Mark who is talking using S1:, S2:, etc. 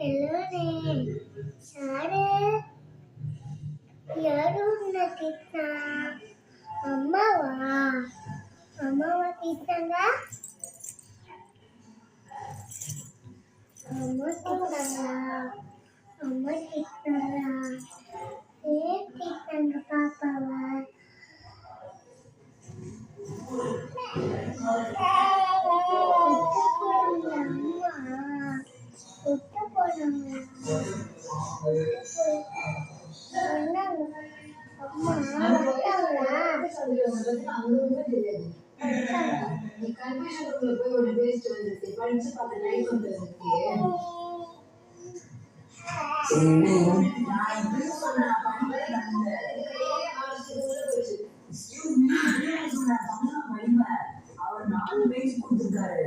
S1: ಎಲ್ಲೋನೆ ಸಾರೆ ಯಾರು ನಟಿತ ಅಮ್ಮವಾ ಅಮ್ಮವ ತೀತಂಗ ಅಮ್ಮ ತೀತಂಗ ಅಮ್ಮ ತೀತಂಗ ಏನ್ ತೀತಂಗ ಪಾಪವ
S2: அவர் 4 பேஜ் கொடுத்திருக்காரு.